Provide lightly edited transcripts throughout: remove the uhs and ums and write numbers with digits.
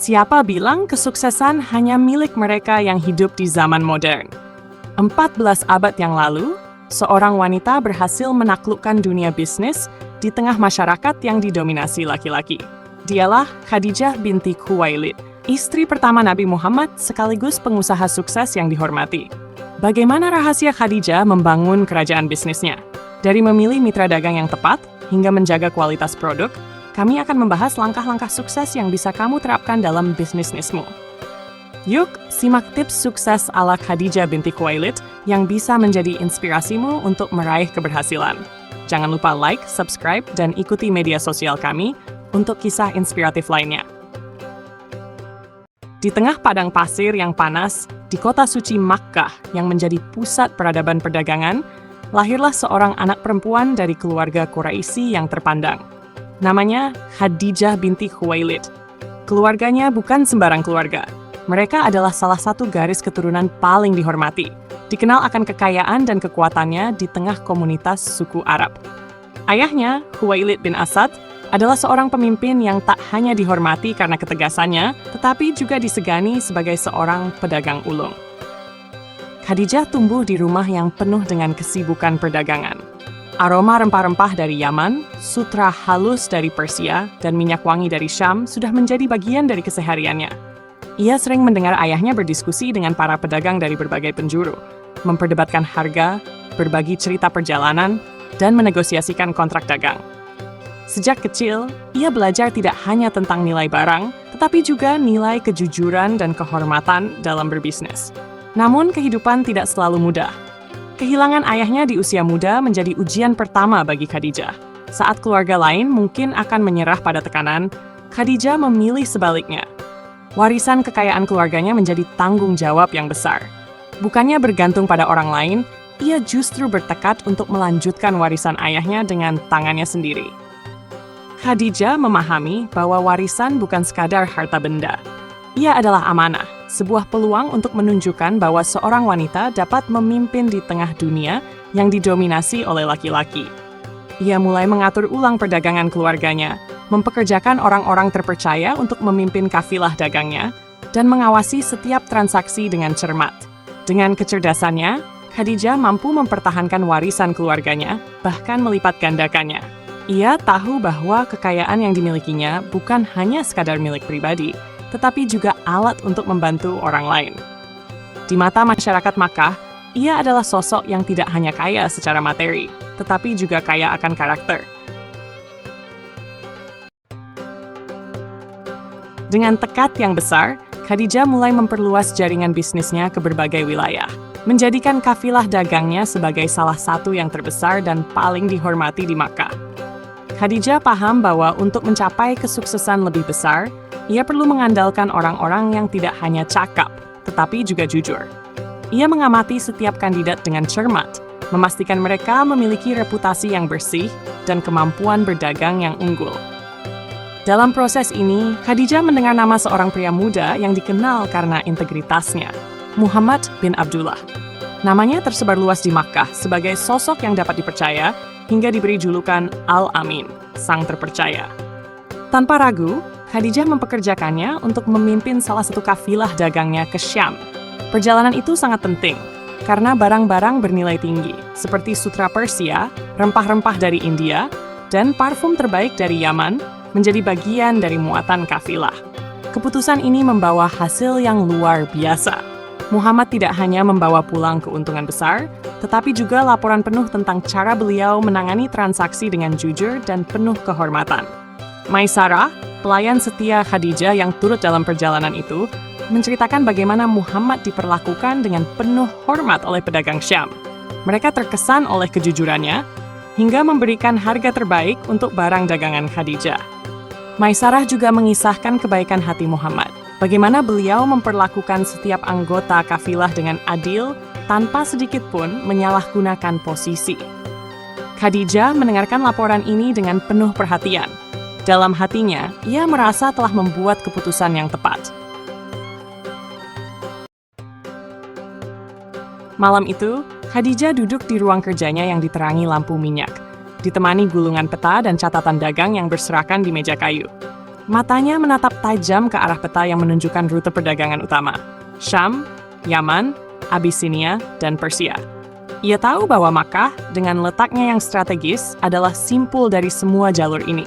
Siapa bilang kesuksesan hanya milik mereka yang hidup di zaman modern? 14 abad yang lalu, seorang wanita berhasil menaklukkan dunia bisnis di tengah masyarakat yang didominasi laki-laki. Dialah Khadijah binti Khuwailid, istri pertama Nabi Muhammad sekaligus pengusaha sukses yang dihormati. Bagaimana rahasia Khadijah membangun kerajaan bisnisnya? Dari memilih mitra dagang yang tepat hingga menjaga kualitas produk, kami akan membahas langkah-langkah sukses yang bisa kamu terapkan dalam bisnismu. Yuk, simak tips sukses ala Khadijah binti Khuwailid yang bisa menjadi inspirasimu untuk meraih keberhasilan. Jangan lupa like, subscribe, dan ikuti media sosial kami untuk kisah inspiratif lainnya. Di tengah padang pasir yang panas, di kota suci Makkah yang menjadi pusat peradaban perdagangan, lahirlah seorang anak perempuan dari keluarga Quraisy yang terpandang. Namanya Khadijah binti Khuwailid. Keluarganya bukan sembarang keluarga. Mereka adalah salah satu garis keturunan paling dihormati, dikenal akan kekayaan dan kekuatannya di tengah komunitas suku Arab. Ayahnya, Khuwailid bin Asad, adalah seorang pemimpin yang tak hanya dihormati karena ketegasannya, tetapi juga disegani sebagai seorang pedagang ulung. Khadijah tumbuh di rumah yang penuh dengan kesibukan perdagangan. Aroma rempah-rempah dari Yaman, sutra halus dari Persia, dan minyak wangi dari Syam sudah menjadi bagian dari kesehariannya. Ia sering mendengar ayahnya berdiskusi dengan para pedagang dari berbagai penjuru, memperdebatkan harga, berbagi cerita perjalanan, dan menegosiasikan kontrak dagang. Sejak kecil, ia belajar tidak hanya tentang nilai barang, tetapi juga nilai kejujuran dan kehormatan dalam berbisnis. Namun, kehidupan tidak selalu mudah. Kehilangan ayahnya di usia muda menjadi ujian pertama bagi Khadijah. Saat keluarga lain mungkin akan menyerah pada tekanan, Khadijah memilih sebaliknya. Warisan kekayaan keluarganya menjadi tanggung jawab yang besar. Bukannya bergantung pada orang lain, ia justru bertekad untuk melanjutkan warisan ayahnya dengan tangannya sendiri. Khadijah memahami bahwa warisan bukan sekadar harta benda. Ia adalah amanah, sebuah peluang untuk menunjukkan bahwa seorang wanita dapat memimpin di tengah dunia yang didominasi oleh laki-laki. Ia mulai mengatur ulang perdagangan keluarganya, mempekerjakan orang-orang terpercaya untuk memimpin kafilah dagangnya, dan mengawasi setiap transaksi dengan cermat. Dengan kecerdasannya, Khadijah mampu mempertahankan warisan keluarganya, bahkan melipat gandakannya. Ia tahu bahwa kekayaan yang dimilikinya bukan hanya sekadar milik pribadi, tetapi juga alat untuk membantu orang lain. Di mata masyarakat Makkah, ia adalah sosok yang tidak hanya kaya secara materi, tetapi juga kaya akan karakter. Dengan tekad yang besar, Khadijah mulai memperluas jaringan bisnisnya ke berbagai wilayah, menjadikan kafilah dagangnya sebagai salah satu yang terbesar dan paling dihormati di Makkah. Khadijah paham bahwa untuk mencapai kesuksesan lebih besar, ia perlu mengandalkan orang-orang yang tidak hanya cakap, tetapi juga jujur. Ia mengamati setiap kandidat dengan cermat, memastikan mereka memiliki reputasi yang bersih dan kemampuan berdagang yang unggul. Dalam proses ini, Khadijah mendengar nama seorang pria muda yang dikenal karena integritasnya, Muhammad bin Abdullah. Namanya tersebar luas di Makkah sebagai sosok yang dapat dipercaya hingga diberi julukan Al-Amin, sang terpercaya. Tanpa ragu, Khadijah mempekerjakannya untuk memimpin salah satu kafilah dagangnya ke Syam. Perjalanan itu sangat penting, karena barang-barang bernilai tinggi, seperti sutra Persia, rempah-rempah dari India, dan parfum terbaik dari Yaman, menjadi bagian dari muatan kafilah. Keputusan ini membawa hasil yang luar biasa. Muhammad tidak hanya membawa pulang keuntungan besar, tetapi juga laporan penuh tentang cara beliau menangani transaksi dengan jujur dan penuh kehormatan. Maisarah, pelayan setia Khadijah yang turut dalam perjalanan itu, menceritakan bagaimana Muhammad diperlakukan dengan penuh hormat oleh pedagang Syam. Mereka terkesan oleh kejujurannya, hingga memberikan harga terbaik untuk barang dagangan Khadijah. Maisarah juga mengisahkan kebaikan hati Muhammad, bagaimana beliau memperlakukan setiap anggota kafilah dengan adil, tanpa sedikit pun menyalahgunakan posisi. Khadijah mendengarkan laporan ini dengan penuh perhatian. Dalam hatinya, ia merasa telah membuat keputusan yang tepat. Malam itu, Khadijah duduk di ruang kerjanya yang diterangi lampu minyak, ditemani gulungan peta dan catatan dagang yang berserakan di meja kayu. Matanya menatap tajam ke arah peta yang menunjukkan rute perdagangan utama, Syam, Yaman, Abisinia, dan Persia. Ia tahu bahwa Makkah, dengan letaknya yang strategis, adalah simpul dari semua jalur ini.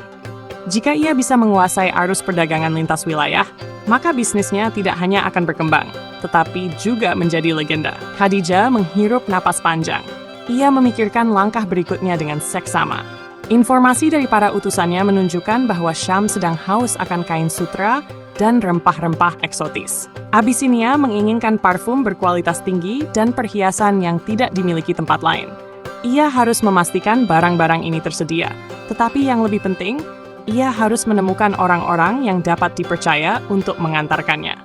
Jika ia bisa menguasai arus perdagangan lintas wilayah, maka bisnisnya tidak hanya akan berkembang, tetapi juga menjadi legenda. Khadijah menghirup napas panjang. Ia memikirkan langkah berikutnya dengan seksama. Informasi dari para utusannya menunjukkan bahwa Syam sedang haus akan kain sutra dan rempah-rempah eksotis. Abisinia menginginkan parfum berkualitas tinggi dan perhiasan yang tidak dimiliki tempat lain. Ia harus memastikan barang-barang ini tersedia, tetapi yang lebih penting, ia harus menemukan orang-orang yang dapat dipercaya untuk mengantarkannya.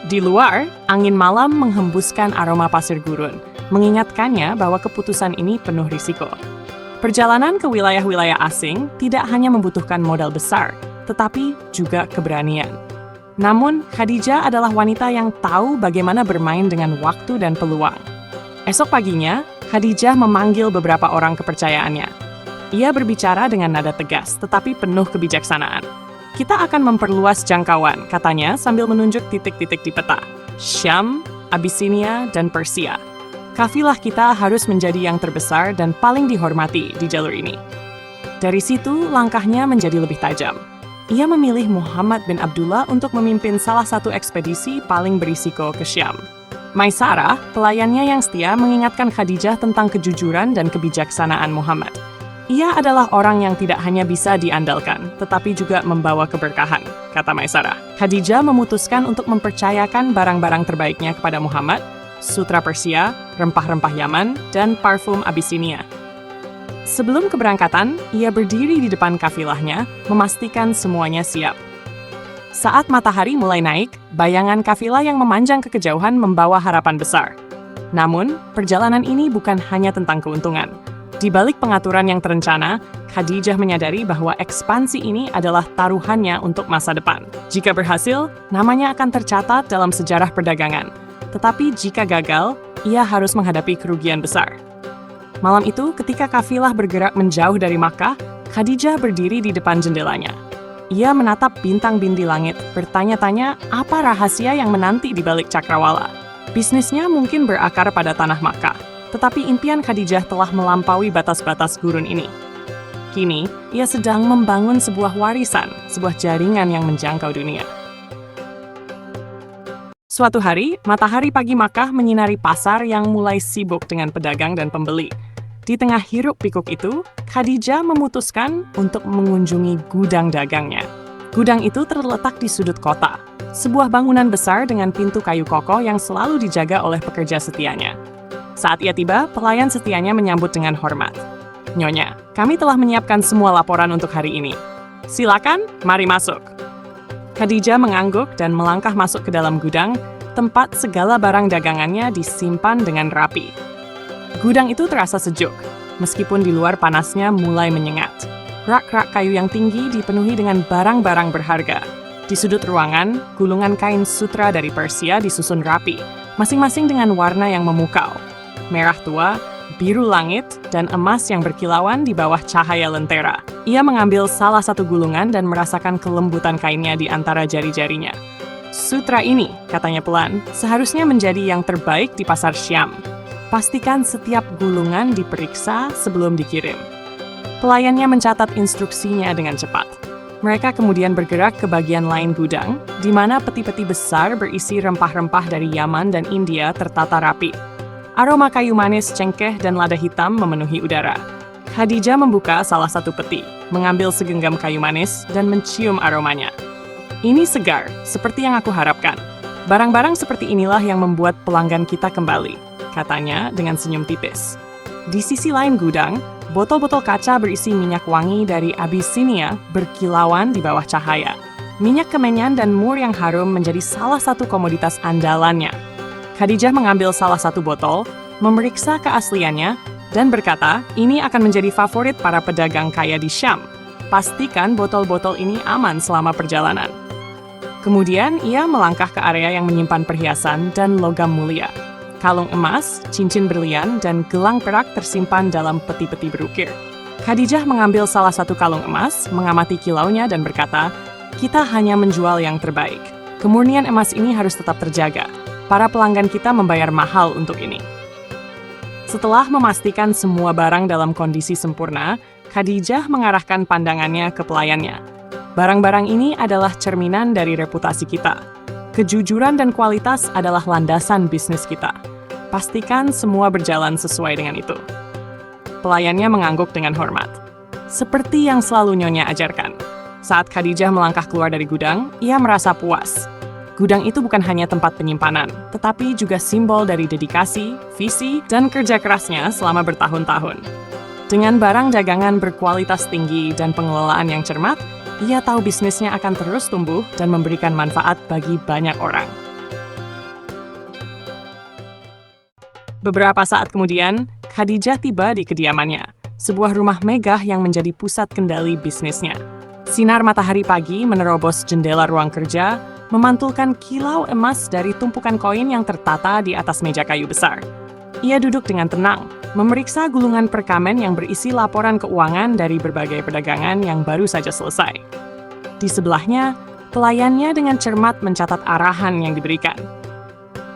Di luar, angin malam menghembuskan aroma pasir gurun, mengingatkannya bahwa keputusan ini penuh risiko. Perjalanan ke wilayah-wilayah asing tidak hanya membutuhkan modal besar, tetapi juga keberanian. Namun, Khadijah adalah wanita yang tahu bagaimana bermain dengan waktu dan peluang. Esok paginya, Khadijah memanggil beberapa orang kepercayaannya. Ia berbicara dengan nada tegas, tetapi penuh kebijaksanaan. Kita akan memperluas jangkauan, katanya sambil menunjuk titik-titik di peta. Syam, Abisinia, dan Persia. Kafilah kita harus menjadi yang terbesar dan paling dihormati di jalur ini. Dari situ, langkahnya menjadi lebih tajam. Ia memilih Muhammad bin Abdullah untuk memimpin salah satu ekspedisi paling berisiko ke Syam. Maisarah, pelayannya yang setia, mengingatkan Khadijah tentang kejujuran dan kebijaksanaan Muhammad. Ia adalah orang yang tidak hanya bisa diandalkan, tetapi juga membawa keberkahan, kata Maisarah. Khadijah memutuskan untuk mempercayakan barang-barang terbaiknya kepada Muhammad, sutra Persia, rempah-rempah Yaman, dan parfum Abisinia. Sebelum keberangkatan, ia berdiri di depan kafilahnya, memastikan semuanya siap. Saat matahari mulai naik, bayangan kafilah yang memanjang ke kejauhan membawa harapan besar. Namun, perjalanan ini bukan hanya tentang keuntungan. Di balik pengaturan yang terencana, Khadijah menyadari bahwa ekspansi ini adalah taruhannya untuk masa depan. Jika berhasil, namanya akan tercatat dalam sejarah perdagangan. Tetapi jika gagal, ia harus menghadapi kerugian besar. Malam itu, ketika kafilah bergerak menjauh dari Makkah, Khadijah berdiri di depan jendelanya. Ia menatap bintang-bintang di langit, bertanya-tanya apa rahasia yang menanti di balik cakrawala. Bisnisnya mungkin berakar pada tanah Makkah. Tetapi impian Khadijah telah melampaui batas-batas gurun ini. Kini, ia sedang membangun sebuah warisan, sebuah jaringan yang menjangkau dunia. Suatu hari, matahari pagi Makkah menyinari pasar yang mulai sibuk dengan pedagang dan pembeli. Di tengah hiruk-pikuk itu, Khadijah memutuskan untuk mengunjungi gudang dagangnya. Gudang itu terletak di sudut kota, sebuah bangunan besar dengan pintu kayu kokoh yang selalu dijaga oleh pekerja setianya. Saat ia tiba, pelayan setianya menyambut dengan hormat. Nyonya, kami telah menyiapkan semua laporan untuk hari ini. Silakan, mari masuk. Khadijah mengangguk dan melangkah masuk ke dalam gudang, tempat segala barang dagangannya disimpan dengan rapi. Gudang itu terasa sejuk, meskipun di luar panasnya mulai menyengat. Rak-rak kayu yang tinggi dipenuhi dengan barang-barang berharga. Di sudut ruangan, gulungan kain sutra dari Persia disusun rapi, masing-masing dengan warna yang memukau. Merah tua, biru langit, dan emas yang berkilauan di bawah cahaya lentera. Ia mengambil salah satu gulungan dan merasakan kelembutan kainnya di antara jari-jarinya. Sutra ini, katanya pelan, seharusnya menjadi yang terbaik di pasar Syam. Pastikan setiap gulungan diperiksa sebelum dikirim. Pelayannya mencatat instruksinya dengan cepat. Mereka kemudian bergerak ke bagian lain gudang, di mana peti-peti besar berisi rempah-rempah dari Yaman dan India tertata rapi. Aroma kayu manis, cengkeh, dan lada hitam memenuhi udara. Khadijah membuka salah satu peti, mengambil segenggam kayu manis, dan mencium aromanya. Ini segar, seperti yang aku harapkan. Barang-barang seperti inilah yang membuat pelanggan kita kembali, katanya dengan senyum tipis. Di sisi lain gudang, botol-botol kaca berisi minyak wangi dari Abisinia berkilauan di bawah cahaya. Minyak kemenyan dan mur yang harum menjadi salah satu komoditas andalannya. Khadijah mengambil salah satu botol, memeriksa keasliannya, dan berkata, ini akan menjadi favorit para pedagang kaya di Syam. Pastikan botol-botol ini aman selama perjalanan. Kemudian, ia melangkah ke area yang menyimpan perhiasan dan logam mulia. Kalung emas, cincin berlian, dan gelang perak tersimpan dalam peti-peti berukir. Khadijah mengambil salah satu kalung emas, mengamati kilaunya, dan berkata, Kita hanya menjual yang terbaik. Kemurnian emas ini harus tetap terjaga. Para pelanggan kita membayar mahal untuk ini. Setelah memastikan semua barang dalam kondisi sempurna, Khadijah mengarahkan pandangannya ke pelayannya. Barang-barang ini adalah cerminan dari reputasi kita. Kejujuran dan kualitas adalah landasan bisnis kita. Pastikan semua berjalan sesuai dengan itu. Pelayannya mengangguk dengan hormat. Seperti yang selalu Nyonya ajarkan. Saat Khadijah melangkah keluar dari gudang, ia merasa puas. Gudang itu bukan hanya tempat penyimpanan, tetapi juga simbol dari dedikasi, visi, dan kerja kerasnya selama bertahun-tahun. Dengan barang dagangan berkualitas tinggi dan pengelolaan yang cermat, ia tahu bisnisnya akan terus tumbuh dan memberikan manfaat bagi banyak orang. Beberapa saat kemudian, Khadijah tiba di kediamannya, sebuah rumah megah yang menjadi pusat kendali bisnisnya. Sinar matahari pagi menerobos jendela ruang kerja, memantulkan kilau emas dari tumpukan koin yang tertata di atas meja kayu besar. Ia duduk dengan tenang, memeriksa gulungan perkamen yang berisi laporan keuangan dari berbagai perdagangan yang baru saja selesai. Di sebelahnya, pelayannya dengan cermat mencatat arahan yang diberikan.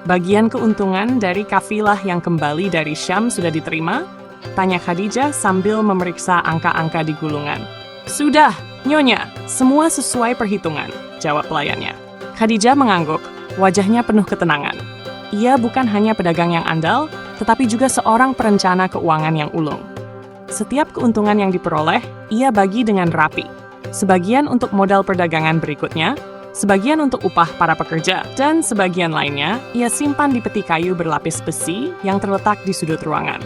Bagian keuntungan dari kafilah yang kembali dari Syam sudah diterima? Tanya Khadijah sambil memeriksa angka-angka di gulungan. Sudah, Nyonya, semua sesuai perhitungan, jawab pelayannya. Khadijah mengangguk, wajahnya penuh ketenangan. Ia bukan hanya pedagang yang andal, tetapi juga seorang perencana keuangan yang ulung. Setiap keuntungan yang diperoleh, ia bagi dengan rapi. Sebagian untuk modal perdagangan berikutnya, sebagian untuk upah para pekerja, dan sebagian lainnya ia simpan di peti kayu berlapis besi yang terletak di sudut ruangan.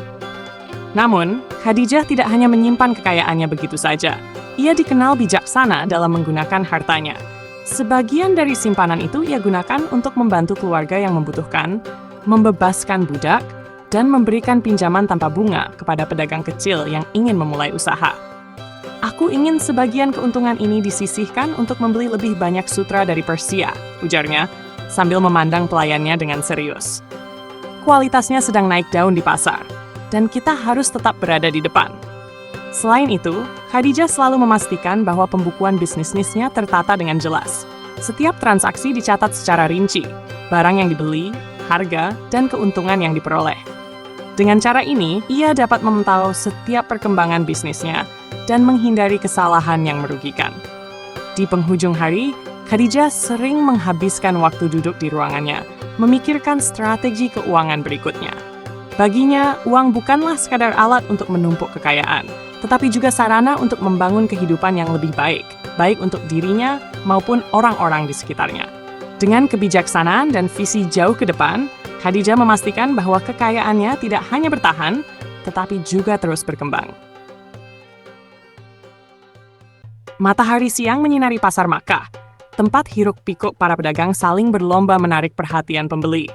Namun, Khadijah tidak hanya menyimpan kekayaannya begitu saja. Ia dikenal bijaksana dalam menggunakan hartanya. Sebagian dari simpanan itu ia gunakan untuk membantu keluarga yang membutuhkan, membebaskan budak, dan memberikan pinjaman tanpa bunga kepada pedagang kecil yang ingin memulai usaha. Aku ingin sebagian keuntungan ini disisihkan untuk membeli lebih banyak sutra dari Persia, ujarnya, sambil memandang pelayannya dengan serius. Kualitasnya sedang naik daun di pasar, dan kita harus tetap berada di depan. Selain itu, Khadijah selalu memastikan bahwa pembukuan bisnisnya tertata dengan jelas. Setiap transaksi dicatat secara rinci, barang yang dibeli, harga, dan keuntungan yang diperoleh. Dengan cara ini, ia dapat memantau setiap perkembangan bisnisnya dan menghindari kesalahan yang merugikan. Di penghujung hari, Khadijah sering menghabiskan waktu duduk di ruangannya, memikirkan strategi keuangan berikutnya. Baginya, uang bukanlah sekadar alat untuk menumpuk kekayaan, tetapi juga sarana untuk membangun kehidupan yang lebih baik, baik untuk dirinya maupun orang-orang di sekitarnya. Dengan kebijaksanaan dan visi jauh ke depan, Khadijah memastikan bahwa kekayaannya tidak hanya bertahan, tetapi juga terus berkembang. Matahari siang menyinari pasar Makkah, tempat hiruk-pikuk para pedagang saling berlomba menarik perhatian pembeli.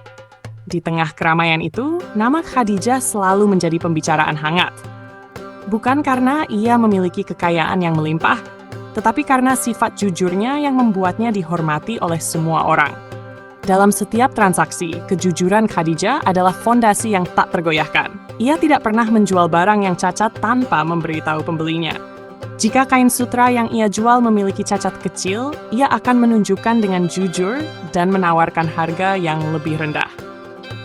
Di tengah keramaian itu, nama Khadijah selalu menjadi pembicaraan hangat. Bukan karena ia memiliki kekayaan yang melimpah, tetapi karena sifat jujurnya yang membuatnya dihormati oleh semua orang. Dalam setiap transaksi, kejujuran Khadijah adalah fondasi yang tak tergoyahkan. Ia tidak pernah menjual barang yang cacat tanpa memberitahu pembelinya. Jika kain sutra yang ia jual memiliki cacat kecil, ia akan menunjukkan dengan jujur dan menawarkan harga yang lebih rendah.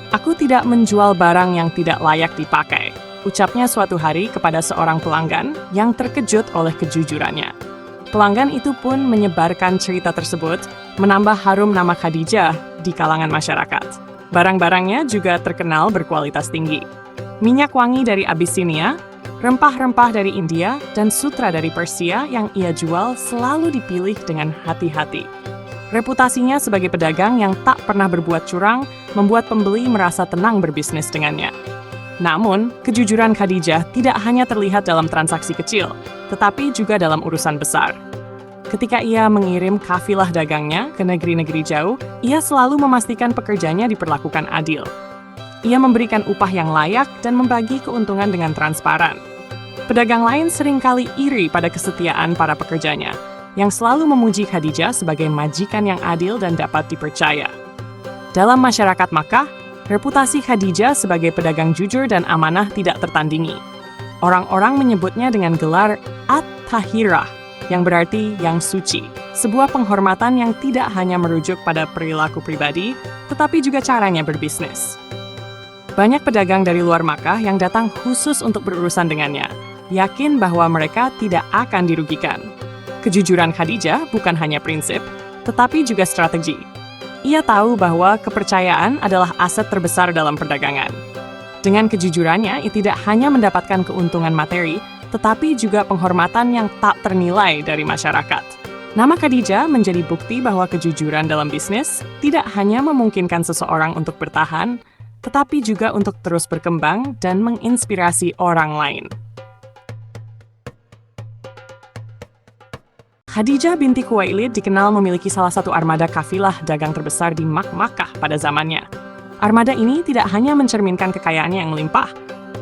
Aku tidak menjual barang yang tidak layak dipakai, ucapnya suatu hari kepada seorang pelanggan yang terkejut oleh kejujurannya. Pelanggan itu pun menyebarkan cerita tersebut, menambah harum nama Khadijah di kalangan masyarakat. Barang-barangnya juga terkenal berkualitas tinggi. Minyak wangi dari Abyssinia, rempah-rempah dari India, dan sutra dari Persia yang ia jual selalu dipilih dengan hati-hati. Reputasinya sebagai pedagang yang tak pernah berbuat curang membuat pembeli merasa tenang berbisnis dengannya. Namun, kejujuran Khadijah tidak hanya terlihat dalam transaksi kecil, tetapi juga dalam urusan besar. Ketika ia mengirim kafilah dagangnya ke negeri-negeri jauh, ia selalu memastikan pekerjanya diperlakukan adil. Ia memberikan upah yang layak dan membagi keuntungan dengan transparan. Pedagang lain seringkali iri pada kesetiaan para pekerjanya, yang selalu memuji Khadijah sebagai majikan yang adil dan dapat dipercaya. Dalam masyarakat Makkah, reputasi Khadijah sebagai pedagang jujur dan amanah tidak tertandingi. Orang-orang menyebutnya dengan gelar At-Tahirah, yang berarti yang suci. sebuah penghormatan yang tidak hanya merujuk pada perilaku pribadi, tetapi juga caranya berbisnis. Banyak pedagang dari luar Makkah yang datang khusus untuk berurusan dengannya, yakin bahwa mereka tidak akan dirugikan. Kejujuran Khadijah bukan hanya prinsip, tetapi juga strategi. Ia tahu bahwa kepercayaan adalah aset terbesar dalam perdagangan. Dengan kejujurannya, ia tidak hanya mendapatkan keuntungan materi, tetapi juga penghormatan yang tak ternilai dari masyarakat. Nama Khadijah menjadi bukti bahwa kejujuran dalam bisnis tidak hanya memungkinkan seseorang untuk bertahan, tetapi juga untuk terus berkembang dan menginspirasi orang lain. Khadijah binti Khuwailid dikenal memiliki salah satu armada kafilah dagang terbesar di Makkah pada zamannya. Armada ini tidak hanya mencerminkan kekayaannya yang melimpah,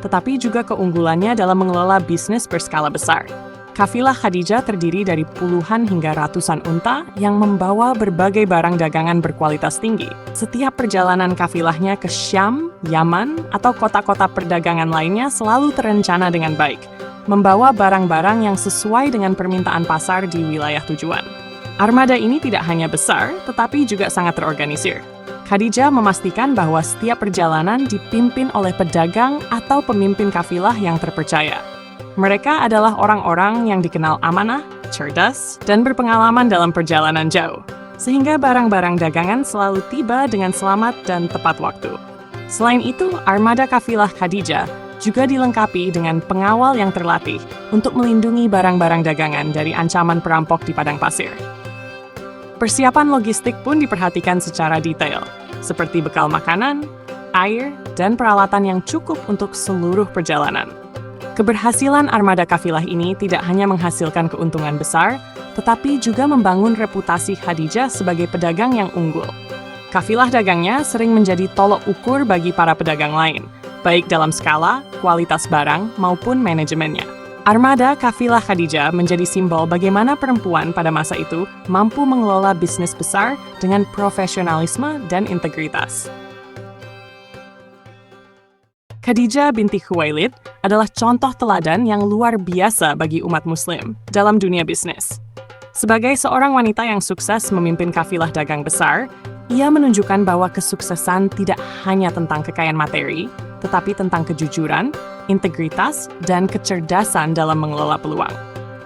tetapi juga keunggulannya dalam mengelola bisnis berskala besar. Kafilah Khadijah terdiri dari puluhan hingga ratusan unta yang membawa berbagai barang dagangan berkualitas tinggi. Setiap perjalanan kafilahnya ke Syam, Yaman, atau kota-kota perdagangan lainnya selalu terencana dengan baik, membawa barang-barang yang sesuai dengan permintaan pasar di wilayah tujuan. Armada ini tidak hanya besar, tetapi juga sangat terorganisir. Khadijah memastikan bahwa setiap perjalanan dipimpin oleh pedagang atau pemimpin kafilah yang terpercaya. Mereka adalah orang-orang yang dikenal amanah, cerdas, dan berpengalaman dalam perjalanan jauh, sehingga barang-barang dagangan selalu tiba dengan selamat dan tepat waktu. Selain itu, armada kafilah Khadijah juga dilengkapi dengan pengawal yang terlatih untuk melindungi barang-barang dagangan dari ancaman perampok di padang pasir. Persiapan logistik pun diperhatikan secara detail, seperti bekal makanan, air, dan peralatan yang cukup untuk seluruh perjalanan. Keberhasilan armada kafilah ini tidak hanya menghasilkan keuntungan besar, tetapi juga membangun reputasi Khadijah sebagai pedagang yang unggul. Kafilah dagangnya sering menjadi tolok ukur bagi para pedagang lain, baik dalam skala, kualitas barang, maupun manajemennya. Armada kafilah Khadijah menjadi simbol bagaimana perempuan pada masa itu mampu mengelola bisnis besar dengan profesionalisme dan integritas. Khadijah binti Khuwailid adalah contoh teladan yang luar biasa bagi umat Muslim dalam dunia bisnis. Sebagai seorang wanita yang sukses memimpin kafilah dagang besar, ia menunjukkan bahwa kesuksesan tidak hanya tentang kekayaan materi, tetapi tentang kejujuran, integritas, dan kecerdasan dalam mengelola peluang.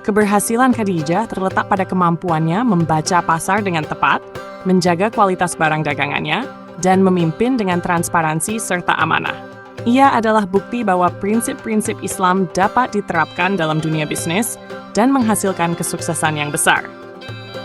Keberhasilan Khadijah terletak pada kemampuannya membaca pasar dengan tepat, menjaga kualitas barang dagangannya, dan memimpin dengan transparansi serta amanah. Ia adalah bukti bahwa prinsip-prinsip Islam dapat diterapkan dalam dunia bisnis dan menghasilkan kesuksesan yang besar.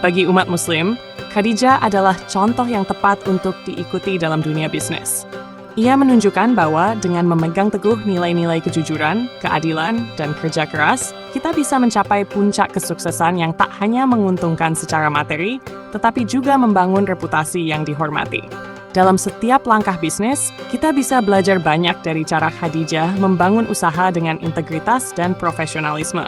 Bagi umat Muslim, Khadijah adalah contoh yang tepat untuk diikuti dalam dunia bisnis. Ia menunjukkan bahwa dengan memegang teguh nilai-nilai kejujuran, keadilan, dan kerja keras, kita bisa mencapai puncak kesuksesan yang tak hanya menguntungkan secara materi, tetapi juga membangun reputasi yang dihormati. Dalam setiap langkah bisnis, kita bisa belajar banyak dari cara Khadijah membangun usaha dengan integritas dan profesionalisme.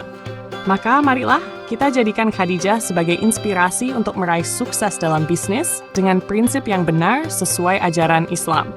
Maka marilah kita jadikan Khadijah sebagai inspirasi untuk meraih sukses dalam bisnis dengan prinsip yang benar sesuai ajaran Islam.